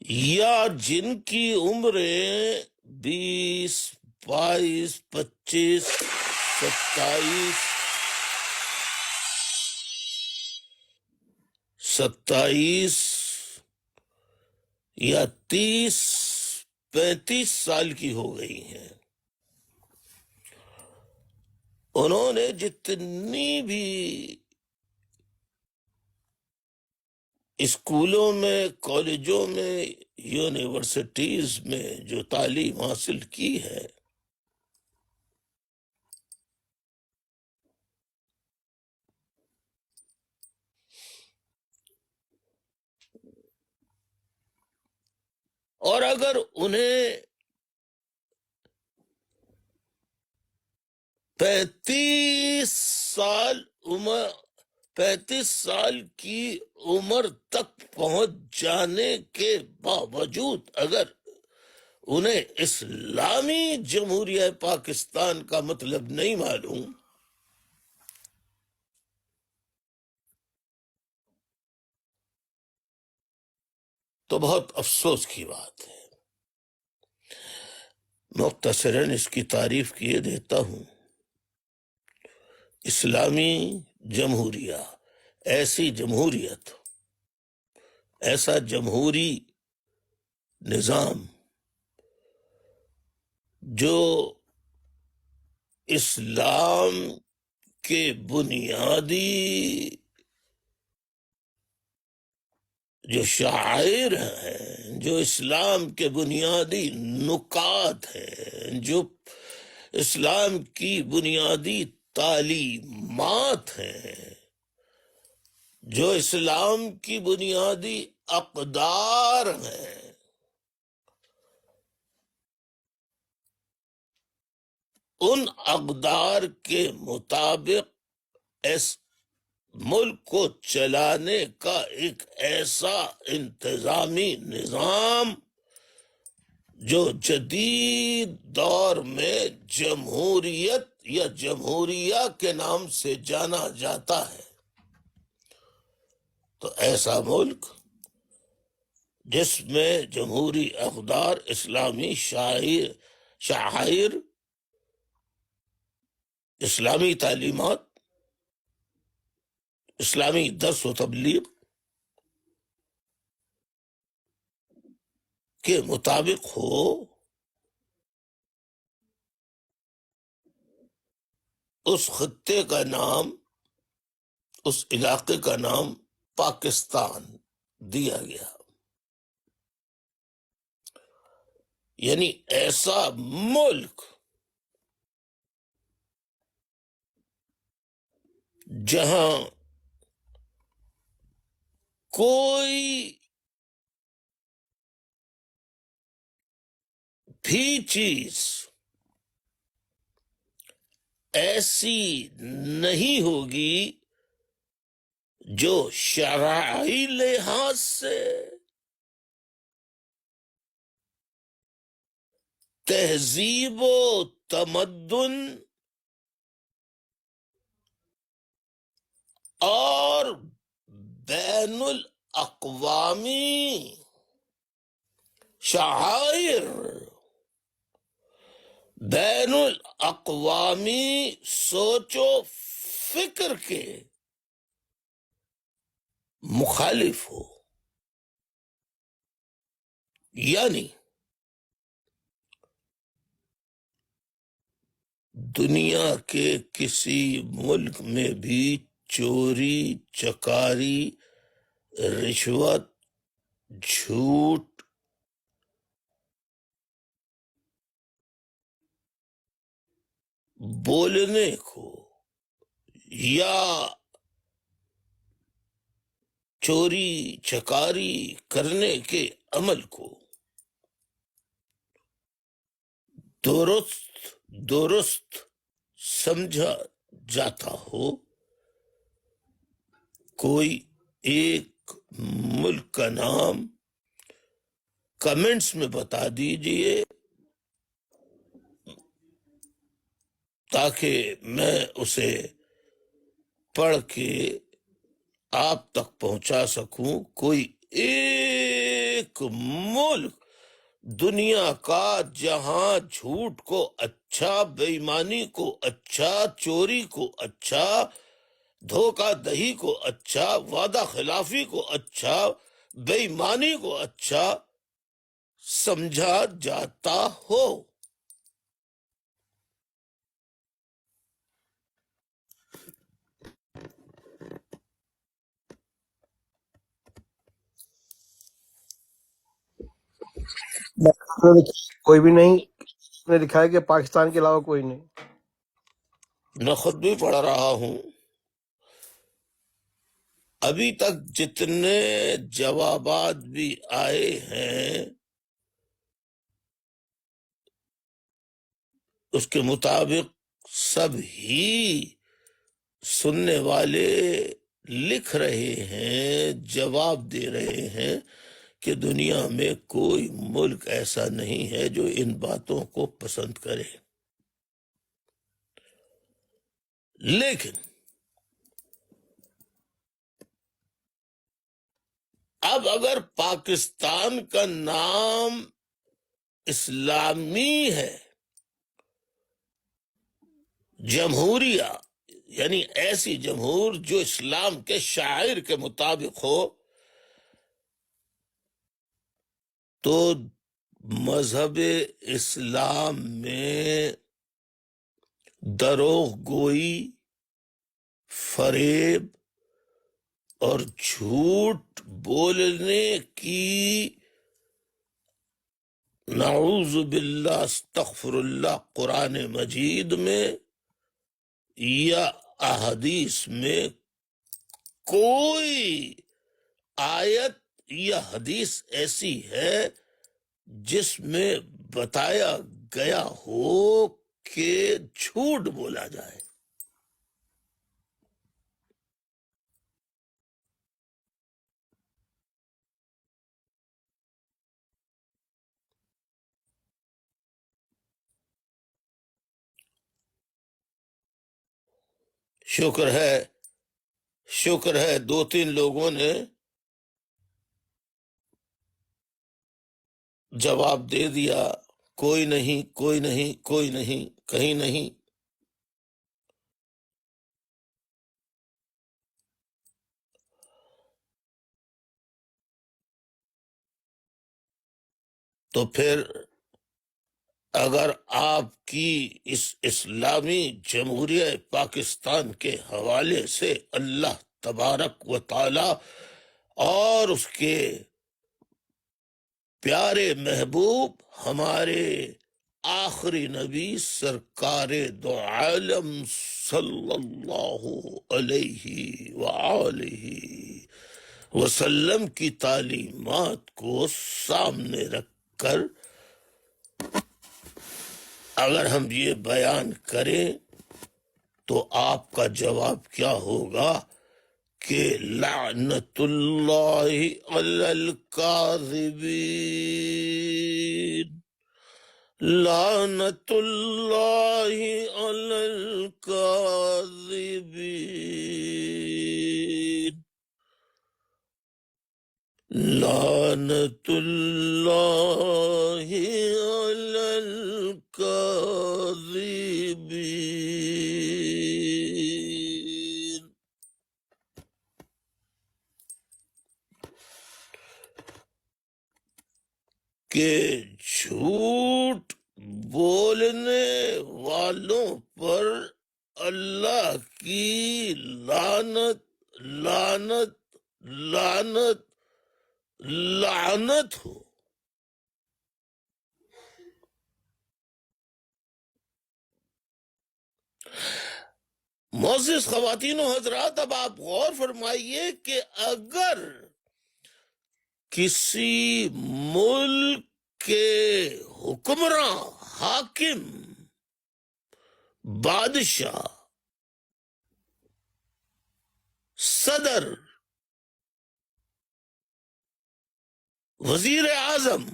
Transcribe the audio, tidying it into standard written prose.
یا جن کی عمریں 20، 22، 25، 27 یا 30، 35 سال کی ہو گئی ہیں، انہوں نے جتنی بھی اسکولوں میں، کالجوں میں، یونیورسٹیز میں جو تعلیم حاصل کی ہے، اور اگر انہیں 35 سال کی عمر تک پہنچ جانے کے باوجود اگر انہیں اسلامی جمہوریہ پاکستان کا مطلب نہیں معلوم، تو بہت افسوس کی بات ہے۔ مختصراً اس کی تعریف کیے دیتا ہوں۔ اسلامی جمہوریہ ایسی جمہوریت، ایسا جمہوری نظام جو اسلام کے بنیادی جو شعائر ہیں، جو اسلام کے بنیادی نکات ہیں، جو اسلام کی بنیادی تعلیمات ہیں، جو اسلام کی بنیادی اقدار ہیں، ان اقدار کے مطابق اس ملک کو چلانے کا ایک ایسا انتظامی نظام جو جدید دور میں جمہوریت یا جمہوریہ کے نام سے جانا جاتا ہے، تو ایسا ملک جس میں جمہوری اقدار، اسلامی شعائر، اسلامی تعلیمات، اسلامی درس و تبلیغ کے مطابق ہو، اس خطے کا نام، اس علاقے کا نام پاکستان دیا گیا۔ یعنی ایسا ملک جہاں کوئی بھی چیز ایسی نہیں ہوگی جو شرعی لحاظ سے، تہذیب و تمدن اور بین الاقوامی شعائر، بین الاقوامی سوچ و فکر کے مخالف ہو۔ یعنی دنیا کے کسی ملک میں بھی چوری، چکاری، رشوت، جھوٹ، بولنے کو یا چوری چکاری کرنے کے عمل کو درست سمجھا جاتا ہو، کوئی ایک ملک کا نام کمنٹس میں بتا دیجئے تاکہ میں اسے پڑھ کے آپ تک پہنچا سکوں۔ کوئی ایک ایک ملک دنیا کا جہاں جھوٹ کو اچھا، بے ایمانی کو اچھا، چوری کو اچھا، دھوکہ دہی کو اچھا، وعدہ خلافی کو اچھا، بے ایمانی کو اچھا سمجھا جاتا ہو۔ کوئی بھی نہیں نے دکھایا کہ پاکستان کے علاوہ کوئی نہیں۔ میں خود بھی پڑھ رہا ہوں، ابھی تک جتنے جوابات بھی آئے ہیں اس کے مطابق سب ہی سننے والے لکھ رہے ہیں، جواب دے رہے ہیں کہ دنیا میں کوئی ملک ایسا نہیں ہے جو ان باتوں کو پسند کرے۔ لیکن اب اگر پاکستان کا نام اسلامی ہے، جمہوریہ یعنی ایسی جمہور جو اسلام کے شاعر کے مطابق ہو، تو مذہب اسلام میں دروغ گوئی، فریب اور جھوٹ بولنے کی، نعوذ باللہ استغفر اللہ، قرآن مجید میں یا احادیث میں کوئی آیت یا حدیث ایسی ہے جس میں بتایا گیا ہو کہ جھوٹ بولا جائے۔ شکر ہے دو تین لوگوں نے جواب دے دیا، کوئی نہیں، کوئی نہیں، کوئی نہیں، کہیں نہیں۔ تو پھر اگر آپ کی اس اسلامی جمہوریہ پاکستان کے حوالے سے اللہ تبارک و تعالی اور اس کے پیارے محبوب ہمارے آخری نبی سرکار دو عالم صلی اللہ علیہ وآلہ وسلم کی تعلیمات کو سامنے رکھ کر اگر ہم یہ بیان کریں تو آپ کا جواب کیا ہوگا کہ لعنت اللہ علی الکاذبین، لعنت اللہ علی الکاذبین، لعنت اللہ علی الکاذبین۔ کہ جھوٹ بولنے والوں پر اللہ کی لعنت لعنت لعنت لعنت ہو۔ معزز خواتین و حضرات، اب آپ غور فرمائیے کہ اگر کسی ملک کے حکمراں، حاکم، بادشاہ، صدر، وزیر اعظم